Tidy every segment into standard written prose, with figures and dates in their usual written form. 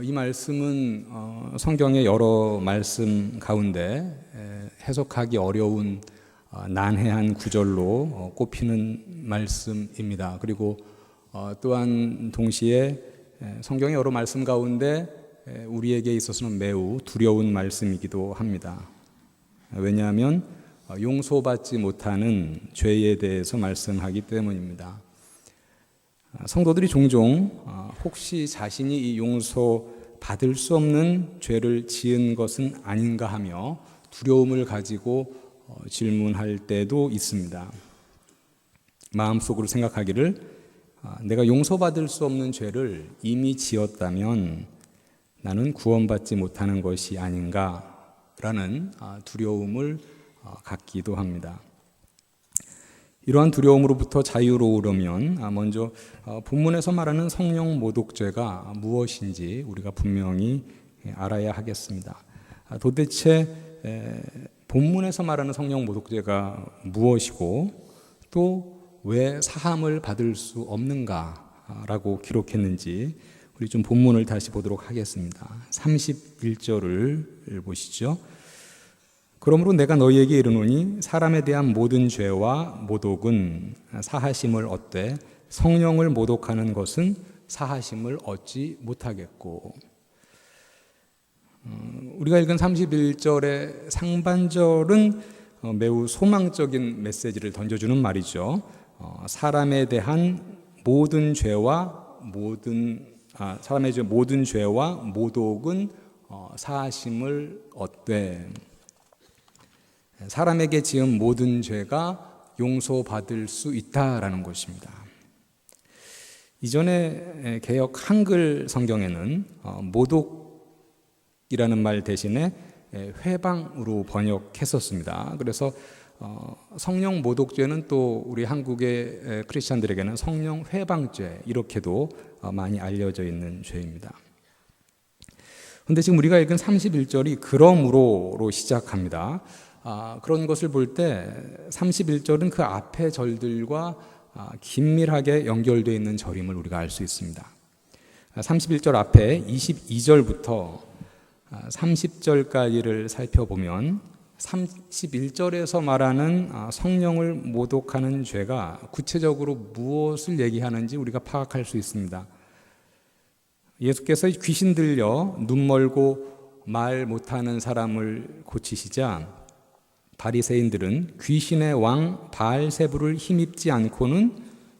이 말씀은 성경의 여러 말씀 가운데 해석하기 어려운 난해한 구절로 꼽히는 말씀입니다. 그리고 또한 동시에 성경의 여러 말씀 가운데 우리에게 있어서는 매우 두려운 말씀이기도 합니다. 왜냐하면 용서받지 못하는 죄에 대해서 말씀하기 때문입니다. 성도들이 종종 혹시 자신이 이 용서받을 수 없는 죄를 지은 것은 아닌가 하며 두려움을 가지고 질문할 때도 있습니다. 마음속으로 생각하기를 내가 용서받을 수 없는 죄를 이미 지었다면 나는 구원받지 못하는 것이 아닌가라는 두려움을 갖기도 합니다. 이러한 두려움으로부터 자유로우려면 먼저 본문에서 말하는 성령 모독죄가 무엇인지 우리가 분명히 알아야 하겠습니다. 도대체 본문에서 말하는 성령 모독죄가 무엇이고 또 왜 사함을 받을 수 없는가라고 기록했는지 우리 좀 본문을 다시 보도록 하겠습니다. 31절을 보시죠. 그러므로 내가 너희에게 이르노니 사람에 대한 모든 죄와 모독은 사하심을 얻되 성령을 모독하는 것은 사하심을 얻지 못하겠고. 우리가 읽은 31절의 상반절은 매우 소망적인 메시지를 던져주는 말이죠. 사람에 대한 모든 죄와 모독은 사하심을 얻되 사람에게 지은 모든 죄가 용서받을 수 있다라는 것입니다. 이전에 개역 한글 성경에는 모독이라는 말 대신에 회방으로 번역했었습니다. 그래서 성령 모독죄는 또 우리 한국의 크리스찬들에게는 성령 회방죄 이렇게도 많이 알려져 있는 죄입니다. 그런데 지금 우리가 읽은 31절이 그러므로로 시작합니다. 그런 것을 볼 때 31절은 그 앞의 절들과 긴밀하게 연결되어 있는 절임을 우리가 알 수 있습니다. 31절 앞에 22절부터 30절까지를 살펴보면 31절에서 말하는 성령을 모독하는 죄가 구체적으로 무엇을 얘기하는지 우리가 파악할 수 있습니다. 예수께서 귀신 들려 눈 멀고 말 못하는 사람을 고치시자 바리새인들은 귀신의 왕 바알세불을 힘입지 않고는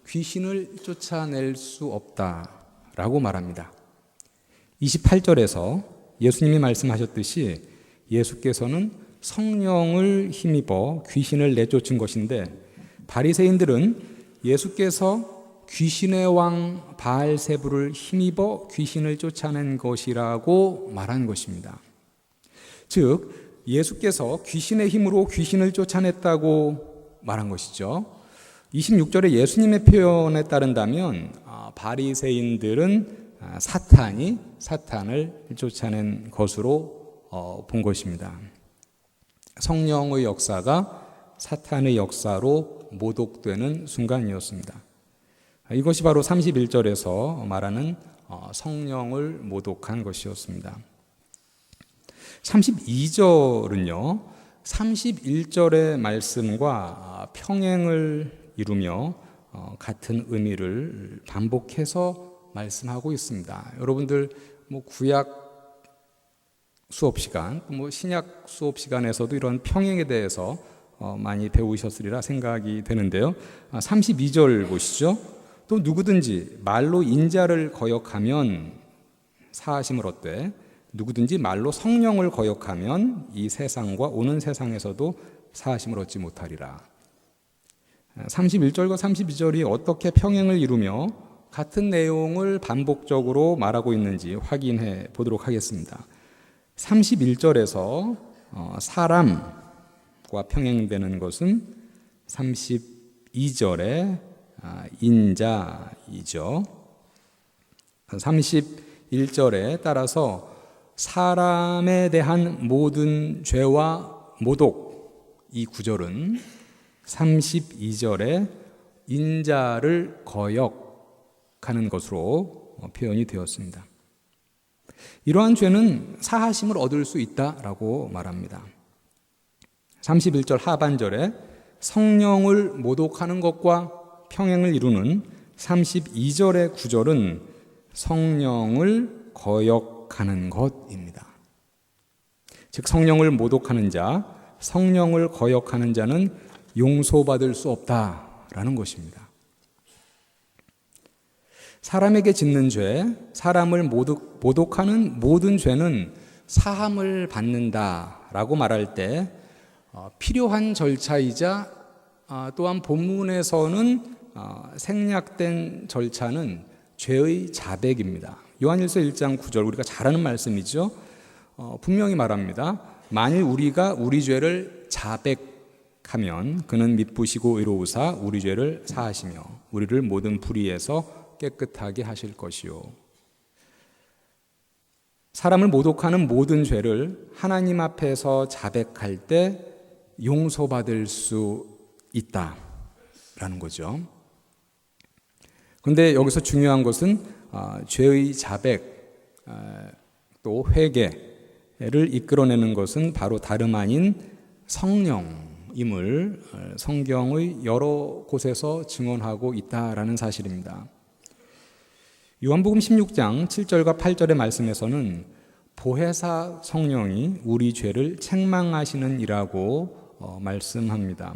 귀신을 쫓아낼 수 없다라고 말합니다. 28절에서 예수님이 말씀하셨듯이 예수께서는 성령을 힘입어 귀신을 내쫓은 것인데 바리새인들은 예수께서 귀신의 왕 바알세불을 힘입어 귀신을 쫓아낸 것이라고 말한 것입니다. 즉 예수께서 귀신의 힘으로 귀신을 쫓아냈다고 말한 것이죠. 26절에 예수님의 표현에 따른다면 바리새인들은 사탄이 사탄을 쫓아낸 것으로 본 것입니다. 성령의 역사가 사탄의 역사로 모독되는 순간이었습니다. 이것이 바로 31절에서 말하는 성령을 모독한 것이었습니다. 32절은요, 31절의 말씀과 평행을 이루며 같은 의미를 반복해서 말씀하고 있습니다. 여러분들 구약 수업 시간, 신약 수업 시간에서도 이런 평행에 대해서 많이 배우셨으리라 생각이 되는데요. 32절 보시죠. 또 누구든지 말로 인자를 거역하면 사하심을 얻되 누구든지 말로 성령을 거역하면 이 세상과 오는 세상에서도 사하심을 얻지 못하리라. 31절과 32절이 어떻게 평행을 이루며 같은 내용을 반복적으로 말하고 있는지 확인해 보도록 하겠습니다. 31절에서 사람과 평행되는 것은 32절의 인자이죠. 31절에 따라서 사람에 대한 모든 죄와 모독, 이 구절은 32절에 인자를 거역하는 것으로 표현이 되었습니다. 이러한 죄는 사하심을 얻을 수 있다라고 말합니다. 31절 하반절에 성령을 모독하는 것과 평행을 이루는 32절의 구절은 성령을 거역하는 것입니다. 즉 성령을 모독하는 자, 성령을 거역하는 자는 용서받을 수 없다라는 것입니다. 사람에게 짓는 죄, 사람을 모독하는 모든 죄는 사함을 받는다라고 말할 때 필요한 절차이자 또한 본문에서는 생략된 절차는 죄의 자백입니다. 요한일서 1장 9절 우리가 잘 아는 말씀이죠. 분명히 말합니다. 만일 우리가 우리 죄를 자백하면 그는 미쁘시고 의로우사 우리 죄를 사하시며 우리를 모든 불의에서 깨끗하게 하실 것이요. 사람을 모독하는 모든 죄를 하나님 앞에서 자백할 때 용서받을 수 있다라는 거죠. 그런데 여기서 중요한 것은 죄의 자백 또 회개를 이끌어내는 것은 바로 다름 아닌 성령임을 성경의 여러 곳에서 증언하고 있다라는 사실입니다. 요한복음 16장 7절과 8절의 말씀에서는 보혜사 성령이 우리 죄를 책망하시는 이라고 말씀합니다.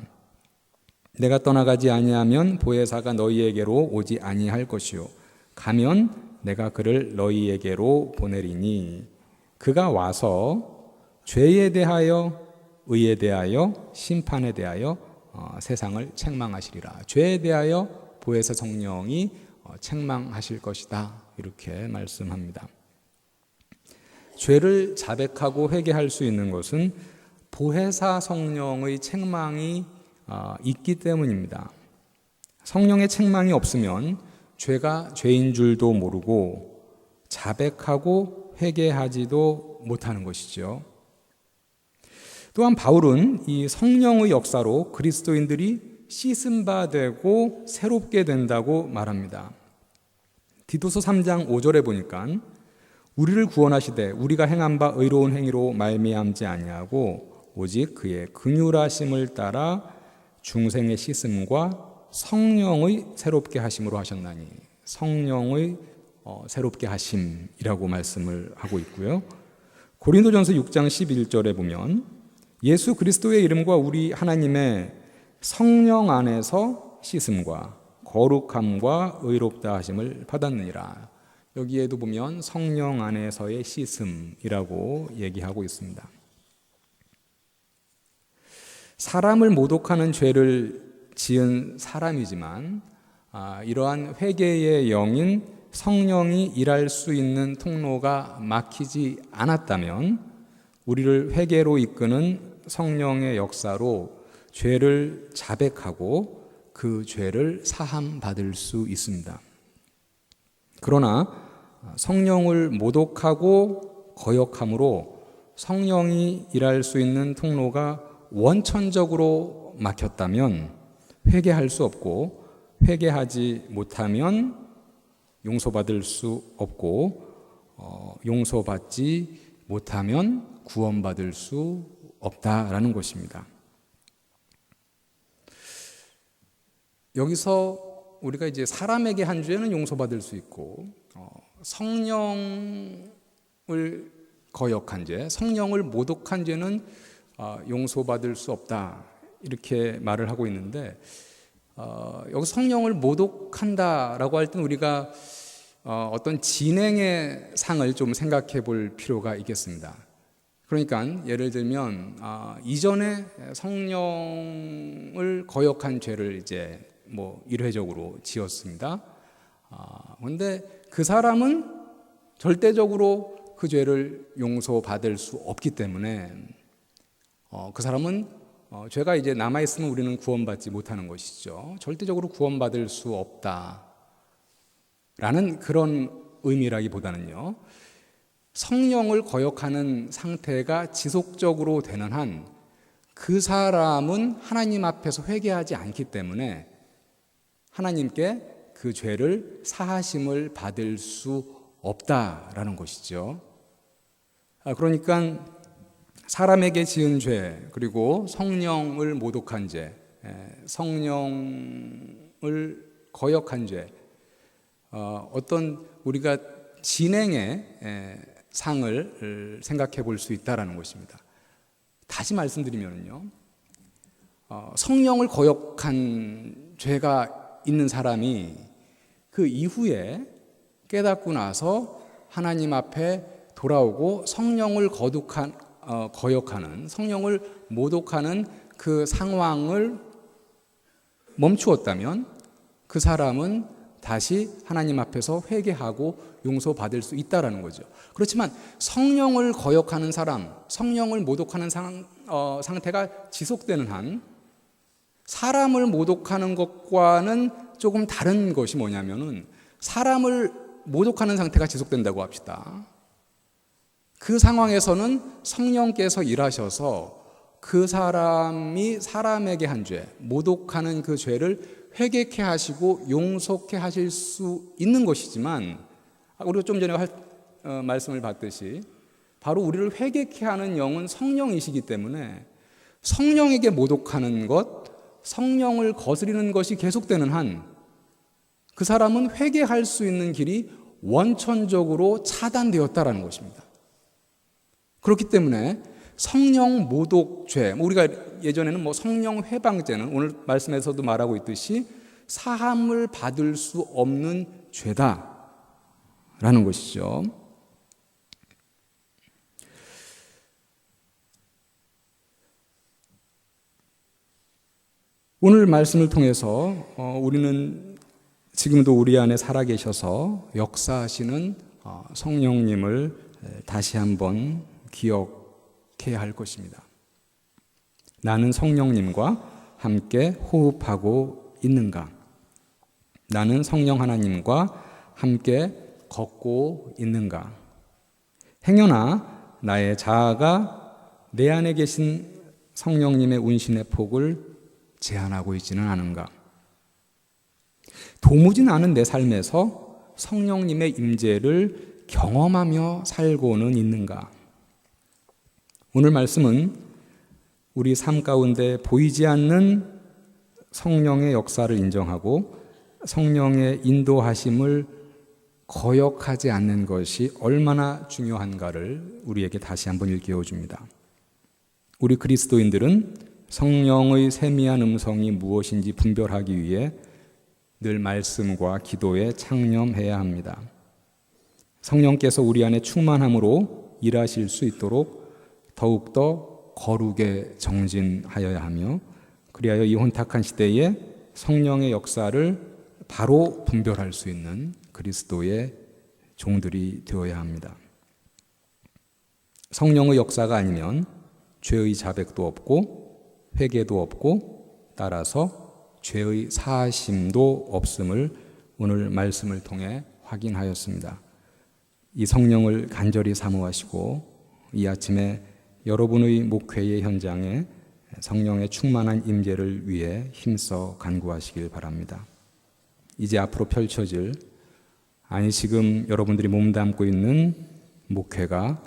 내가 떠나가지 아니하면 보혜사가 너희에게로 오지 아니할 것이요 가면 내가 그를 너희에게로 보내리니 그가 와서 죄에 대하여 의에 대하여 심판에 대하여 세상을 책망하시리라. 죄에 대하여 보혜사 성령이 책망하실 것이다 이렇게 말씀합니다. 죄를 자백하고 회개할 수 있는 것은 보혜사 성령의 책망이 있기 때문입니다. 성령의 책망이 없으면 죄가 죄인 줄도 모르고 자백하고 회개하지도 못하는 것이죠. 또한 바울은 이 성령의 역사로 그리스도인들이 씻음 바 되고 새롭게 된다고 말합니다. 디도서 3장 5절에 보니까 우리를 구원하시되 우리가 행한 바 의로운 행위로 말미암지 아니하고 오직 그의 긍휼하심을 따라 중생의 씻음과 성령의 새롭게 하심으로 하셨나니 성령의 새롭게 하심이라고 말씀을 하고 있고요. 고린도전서 6장 11절에 보면 예수 그리스도의 이름과 우리 하나님의 성령 안에서 씻음과 거룩함과 의롭다 하심을 받았느니라. 여기에도 보면 성령 안에서의 씻음이라고 얘기하고 있습니다. 사람을 모독하는 죄를 지은 사람이지만 이러한 회개의 영인 성령이 일할 수 있는 통로가 막히지 않았다면 우리를 회개로 이끄는 성령의 역사로 죄를 자백하고 그 죄를 사함 받을 수 있습니다. 그러나 성령을 모독하고 거역함으로 성령이 일할 수 있는 통로가 원천적으로 막혔다면 회개할 수 없고 회개하지 못하면 용서받을 수 없고 용서받지 못하면 구원받을 수 없다라는 것입니다. 여기서 우리가 이제 사람에게 한 죄는 용서받을 수 있고 성령을 거역한 죄, 성령을 모독한 죄는 용서받을 수 없다 이렇게 말을 하고 있는데 여기 성령을 모독한다라고 할 때는 우리가 어떤 진행의 상을 좀 생각해 볼 필요가 있겠습니다. 그러니까 예를 들면 이전에 성령을 거역한 죄를 이제 일회적으로 지었습니다. 그런데 그 사람은 절대적으로 그 죄를 용서받을 수 없기 때문에 그 사람은 죄가 이제 남아있으면 우리는 구원받지 못하는 것이죠. 절대적으로 구원받을 수 없다라는 그런 의미라기보다는요. 성령을 거역하는 상태가 지속적으로 되는 한 그 사람은 하나님 앞에서 회개하지 않기 때문에 하나님께 그 죄를 사하심을 받을 수 없다라는 것이죠. 그러니까 사람에게 지은 죄, 그리고 성령을 모독한 죄, 성령을 거역한 죄, 어떤 우리가 진행의 상을 생각해 볼 수 있다라는 것입니다. 다시 말씀드리면요, 성령을 거역한 죄가 있는 사람이 그 이후에 깨닫고 나서 하나님 앞에 돌아오고 성령을 거역하는, 성령을 모독하는 그 상황을 멈추었다면 그 사람은 다시 하나님 앞에서 회개하고 용서받을 수 있다라는 거죠. 그렇지만 성령을 거역하는 사람, 성령을 모독하는 상태가 지속되는 한, 사람을 모독하는 것과는 조금 다른 것이 뭐냐면은, 사람을 모독하는 상태가 지속된다고 합시다. 그 상황에서는 성령께서 일하셔서 그 사람이 사람에게 한 죄, 모독하는 그 죄를 회개케 하시고 용서케 하실 수 있는 것이지만, 우리가 좀 전에 말씀을 받듯이 바로 우리를 회개케 하는 영은 성령이시기 때문에 성령에게 모독하는 것, 성령을 거스리는 것이 계속되는 한 그 사람은 회개할 수 있는 길이 원천적으로 차단되었다라는 것입니다. 그렇기 때문에 성령 모독죄, 우리가 예전에는 성령 회방죄는 오늘 말씀에서도 말하고 있듯이 사함을 받을 수 없는 죄다라는 것이죠. 오늘 말씀을 통해서 우리는 지금도 우리 안에 살아계셔서 역사하시는 성령님을 다시 한번 기억해야 할 것입니다. 나는 성령님과 함께 호흡하고 있는가? 나는 성령 하나님과 함께 걷고 있는가? 행여나 나의 자아가 내 안에 계신 성령님의 운신의 폭을 제한하고 있지는 않은가? 도무지 나는 내 삶에서 성령님의 임재를 경험하며 살고는 있는가? 오늘 말씀은 우리 삶 가운데 보이지 않는 성령의 역사를 인정하고 성령의 인도하심을 거역하지 않는 것이 얼마나 중요한가를 우리에게 다시 한번 일깨워 줍니다. 우리 그리스도인들은 성령의 세미한 음성이 무엇인지 분별하기 위해 늘 말씀과 기도에 창념해야 합니다. 성령께서 우리 안에 충만함으로 일하실 수 있도록 더욱더 거룩에 정진하여야 하며, 그리하여 이 혼탁한 시대에 성령의 역사를 바로 분별할 수 있는 그리스도의 종들이 되어야 합니다. 성령의 역사가 아니면 죄의 자백도 없고 회개도 없고, 따라서 죄의 사하심도 없음을 오늘 말씀을 통해 확인하였습니다. 이 성령을 간절히 사모하시고 이 아침에 여러분의 목회의 현장에 성령의 충만한 임재를 위해 힘써 간구하시길 바랍니다. 이제 앞으로 펼쳐질, 지금 여러분들이 몸담고 있는 목회가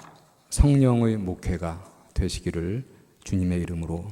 성령의 목회가 되시기를 주님의 이름으로